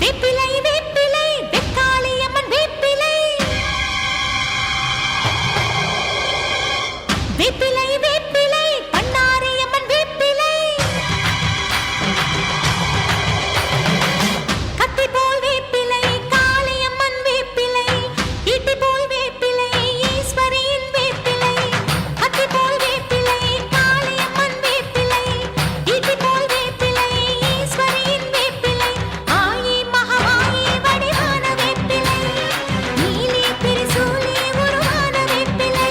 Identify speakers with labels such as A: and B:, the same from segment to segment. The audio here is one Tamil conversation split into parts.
A: வேப்பிலை வேப்பிலை வெக்காளியம்மன் வேப்பிலை வேப்பிலை வேப்பிலை பண்ணாரியம்மன் வேப்பிலை கத்தி போல் வேப்பிலை காளியம்மன் வேப்பிலை ஈட்டி போல் வேப்பிலை ஈஸ்வரியின் வேப்பிலை கத்தி போல் வேப்பிலை காளியம்மன் வேப்பிலை ஈட்டி போல் வேப்பிலை ஈஸ்வரியின் வேப்பிலை ஆயி மகாமாயி வடிவான வேப்பிலை நீலி திரிசூலி உருவான வேப்பிலை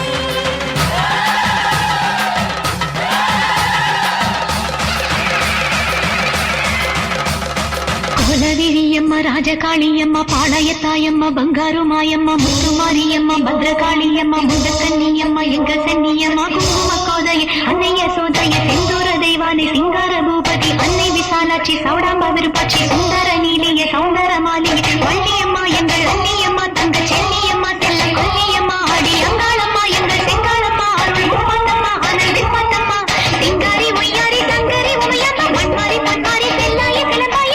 A: கோலவிரியம்மா ராஜகாளியம்மா பாளையத்தாயம்மா பங்காரு மாயம்மா முத்துமாரியம்மா பத்ரகாளியம்மா முண்டக்கன்னியம்மா எங்க சன்னியம்மா குங்கும கோதைய அன்னைய சோதைய செந்தூர தெய்வானை சிங்கார பூபதி அன்னை விசாலாட்சி சௌடாம்பா விருப்பாட்சி சுந்தர நீலிய சௌந்தர மாலிகை வள்ளியம்மா எங்கள் அன்னியம்மா தங்க சென்னியம்மா செல்ல கொல்லியம்மா ஆடி அங்காளம்மா எங்கள் செங்காளம்மா அருள் முப்பாத்தம்மா அனல் விப்பாத்தம்மா சிங்காரி ஒய்யாரி தங்கரி உமையம்மா மண்மாரி பொன்மாரி செல்லாயி கிளம்பாயி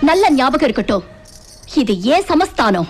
A: நல்ல ஞாபகம் இருக்கட்டும், இது ஏன் சமஸ்தானம்.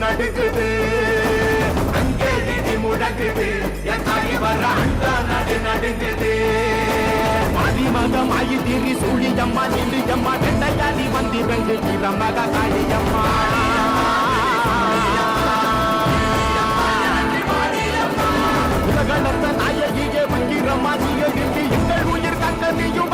B: நடுக்குது அங்கே நிதி முடக்குது என் தாய் வர அண்டா நடுங்குது மதிமகமாயி திரி சூழியம்மா நில்லியம்மா வெண்டையாதி வந்தி வெண்டு கிரமக காளியம்மா உலகளத்த நாயகியே வங்கிரம்மா நீங்க எங்கள் உயிர் கட்ட நீயும்